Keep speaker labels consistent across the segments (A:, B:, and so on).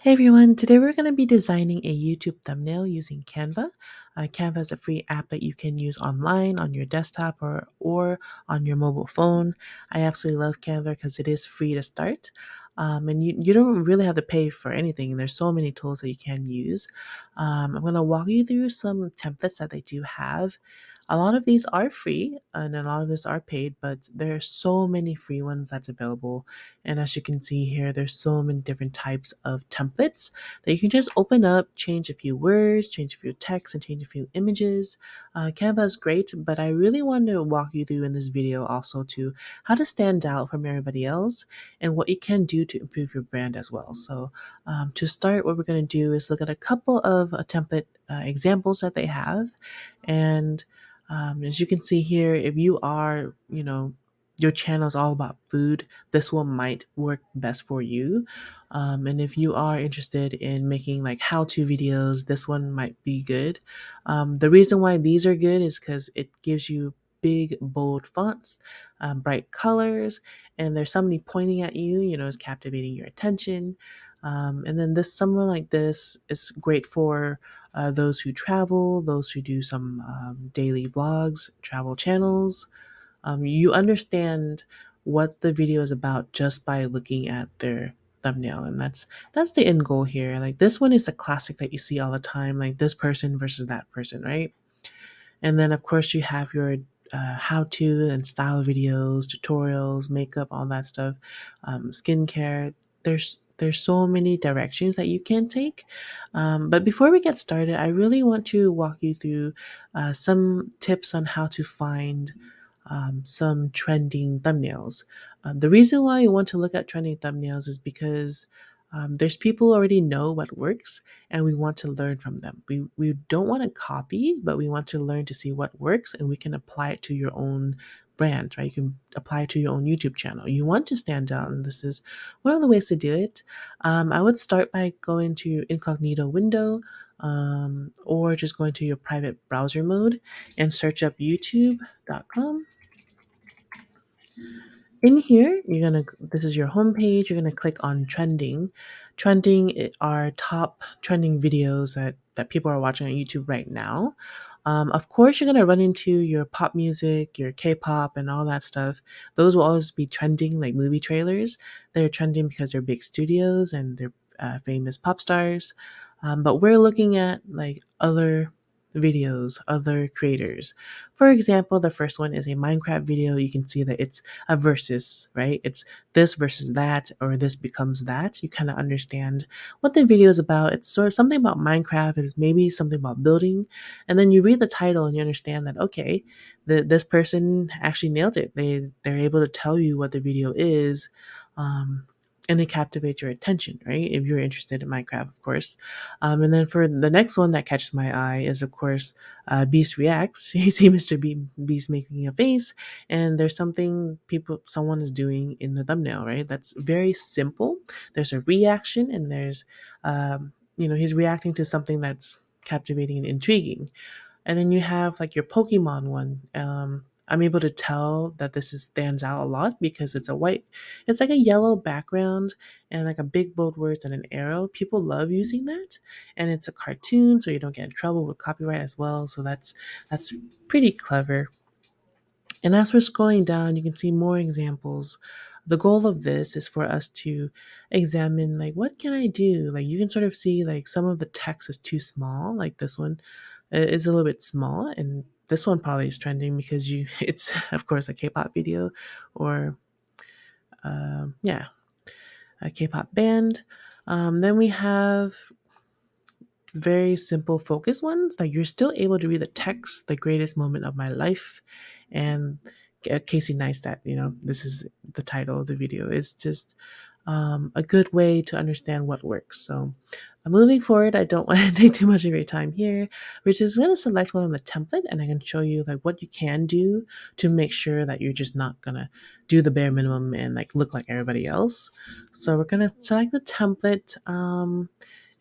A: Hey everyone, today we're going to be designing a YouTube thumbnail using Canva. Canva is a free app that you can use online on your desktop or on your mobile phone. I absolutely love Canva because it is free to start. And you don't really have to pay for anything. There's so many tools that you can use. I'm going to walk you through some templates that they do have. A lot of these are free and a lot of these are paid, but there are so many free ones that's available. And as you can see here, there's so many different types of templates that you can just open up, change a few words, change a few text, and change a few images. Canva is great, but I really want to walk you through in this video also to how to stand out from everybody else and what you can do to improve your brand as well. So to start, what we're going to do is look at a couple of template examples that they have. And as you can see here, if you are, your channel is all about food, this one might work best for you. And if you are interested in making like how-to videos, this one might be good. The reason why these are good is because it gives you big, bold fonts, bright colors, and there's somebody pointing at you, is captivating your attention. And then this someone like this is great for those who travel, those who do some daily vlogs, travel channels. You understand what the video is about just by looking at their thumbnail, and that's the end goal here. Like this one is a classic that you see all the time, like this person versus that person, right? And then, of course, you have your how to and style videos, tutorials, makeup, all that stuff, skincare. There's so many directions that you can take. But before we get started, I really want to walk you through some tips on how to find some trending thumbnails. The reason why you want to look at trending thumbnails is because there's people who already know what works and we want to learn from them. We don't want to copy, but we want to learn to see what works and we can apply it to your own brand, right? You can apply it to your own YouTube channel. You want to stand out, and this is one of the ways to do it. I would start by going to your incognito window or just going to your private browser mode and search up youtube.com. In here, this is your home page. You're gonna click on trending. Are top trending videos that people are watching on YouTube right now. Of course, you're gonna run into your pop music, your K-pop, and all that stuff. Those will always be trending, like movie trailers. They're trending because they're big studios and they're famous pop stars. But we're looking at like other videos, other creators. For example, the first one is a Minecraft video. You can see that it's a versus, right? It's this versus that, or this becomes that. You kind of understand what the video is about. It's sort of something about Minecraft, it's maybe something about building. And then you read the title and you understand that, okay, this person actually nailed it. They're able to tell you what the video is. And it captivates your attention, right? If you're interested in Minecraft, of course. And then for the next one that catches my eye is, of course, Beast Reacts. You see Beast making a face, and there's someone is doing in the thumbnail, right? That's very simple. There's a reaction, and he's reacting to something that's captivating and intriguing. And then you have like your Pokemon one. I'm able to tell that stands out a lot because it's like a yellow background and like a big bold words and an arrow. People love using that, and it's a cartoon, so you don't get in trouble with copyright as well. So that's pretty clever. And as we're scrolling down, you can see more examples. The goal of this is for us to examine, like, what can I do? Like, you can sort of see, like, some of the text is too small. Like, this one is a little bit small. And this one probably is trending because it's, of course, a K pop video or, yeah, a K pop band. Then we have very simple focus ones, like you're still able to read the text, the greatest moment of my life, and Casey Neistat, this is the title of the video. It's just a good way to understand what works. So moving forward, I don't want to take too much of your time here. We're just going to select one on the template, and I can show you like what you can do to make sure that you're just not going to do the bare minimum and like look like everybody else. So we're going to select the template.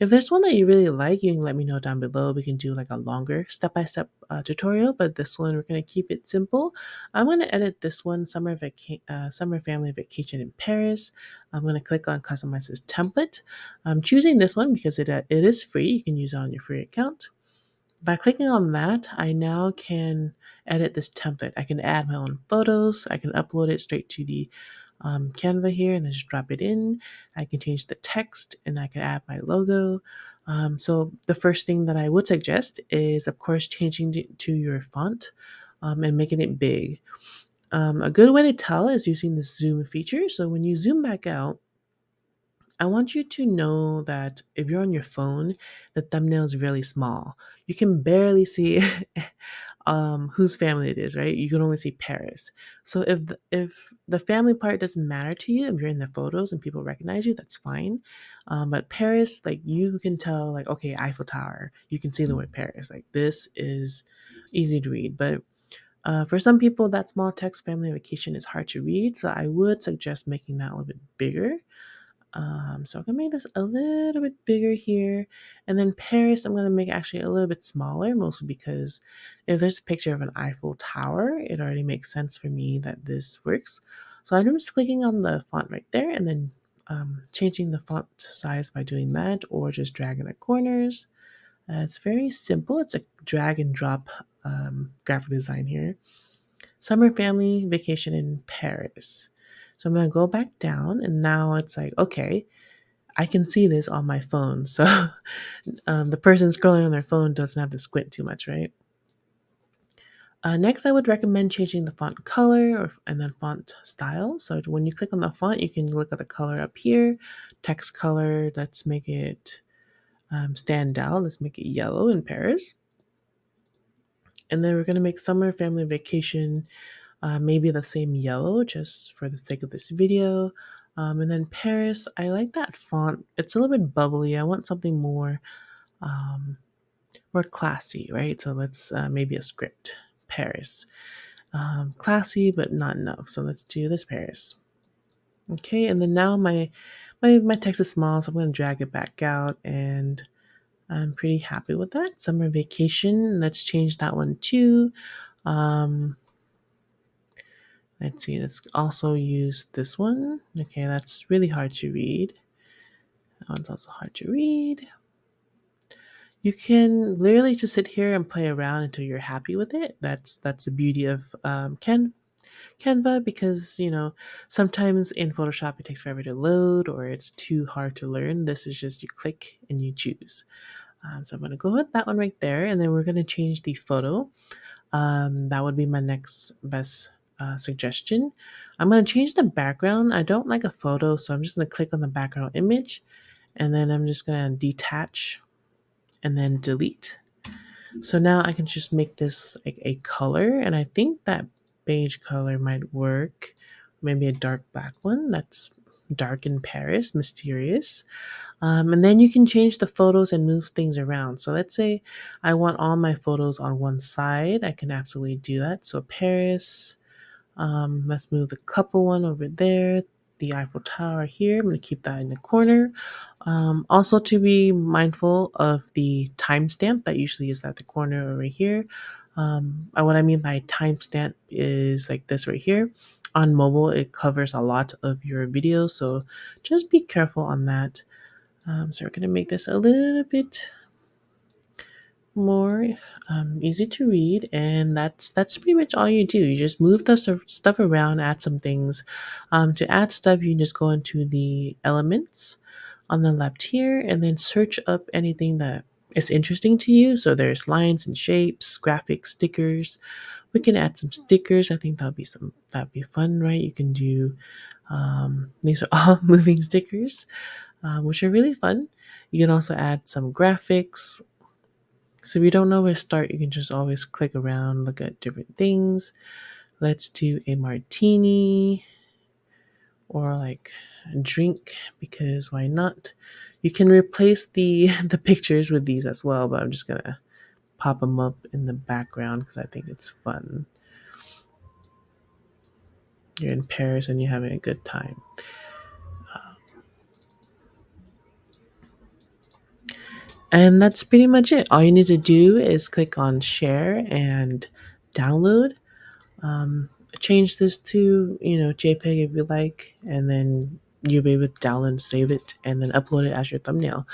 A: If there's one that you really like, you can let me know down below. We can do like a longer step-by-step tutorial, but this one we're going to keep it simple. I'm going to edit this one, summer family vacation in Paris. I'm going to click on customize this template. I'm choosing this one because it is free. You can use it on your free account. By clicking on that, I now can edit this template. I can add my own photos. I can upload it straight to the Canva here and then just drop it in. I can change the text and I can add my logo. So the first thing that I would suggest is, of course, changing it to your font and making it big. A good way to tell is using the zoom feature. So when you zoom back out, I want you to know that if you're on your phone, the thumbnail is really small. You can barely see whose family it is, right? You can only see Paris. So if the family part doesn't matter to you, if you're in the photos and people recognize you, that's fine. But Paris, like you can tell, like okay, Eiffel Tower. You can see the word Paris. Like this is easy to read, but for some people, that small text family vacation is hard to read. So I would suggest making that a little bit bigger. So I'm gonna make this a little bit bigger here. And then Paris, I'm gonna make actually a little bit smaller, mostly because if there's a picture of an Eiffel Tower, it already makes sense for me that this works. So I'm just clicking on the font right there and then changing the font size by doing that or just dragging the corners. It's very simple. It's a drag and drop graphic design here. Summer family vacation in Paris. So I'm gonna go back down and now it's like, okay, I can see this on my phone. So the person scrolling on their phone doesn't have to squint too much, right? Next, I would recommend changing the font color and then font style. So when you click on the font, you can look at the color up here. Text color, let's make it stand out. Let's make it yellow in Paris. And then we're going to make summer family vacation maybe the same yellow just for the sake of this video. And then Paris, I like that font. It's a little bit bubbly. I want something um, more classy, right? So let's maybe a script. Paris. Classy, but not enough. So let's do this Paris. Okay, and then now my text is small, so I'm going to drag it back out, and I'm pretty happy with that. Summer vacation. Let's change that one too. Um, let's see. Let's also use this one. Okay, that's really hard to read. That one's also hard to read. You can literally just sit here and play around until you're happy with it. That's the beauty of Canva because sometimes in Photoshop it takes forever to load or it's too hard to learn. This is just you click and you choose. So I'm going to go with that one right there, and then we're going to change the photo. That would be my next best suggestion. I'm going to change the background. I don't like a photo, so I'm just going to click on the background image, and then I'm just going to detach and then delete. So now I can just make this like a color, and I think that beige color might work. Maybe a dark black one that's dark in Paris, mysterious. And then you can change the photos and move things around. So let's say I want all my photos on one side. I can absolutely do that. So Paris, let's move the couple one over there. The Eiffel Tower here. I'm going to keep that in the corner. Also, to be mindful of the timestamp that usually is at the corner over here. What I mean by timestamp is like this right here. On mobile, it covers a lot of your videos, so just be careful on that. So we're going to make this a little bit more easy to read, and that's pretty much all you do. You just move the stuff around, add some things. To add stuff, you just go into the elements on the left here and then search up anything that is interesting to you. So there's lines and shapes, graphics, stickers. We can add some stickers. I think that'd be fun, right? You can do these are all moving stickers, which are really fun. You can also add some graphics. So if you don't know where to start, you can just always click around, look at different things. Let's do a martini or like a drink because why not? You can replace the the pictures with these as well, but I'm just gonna pop them up in the background because I think it's fun. You're in Paris and you're having a good time. And that's pretty much it. All you need to do is click on share and download. Um, Change this to, JPEG if you like, and then you'll be able to download and save it and then upload it as your thumbnail.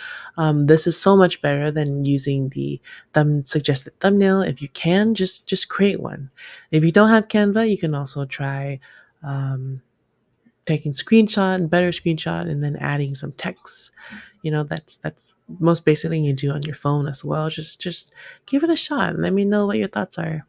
A: This is so much better than using the suggested thumbnail. If you can, just create one. If you don't have Canva, you can also try um, taking screenshot and better screenshot and then adding some text. That's most basic thing you do on your phone as well. Just give it a shot and let me know what your thoughts are.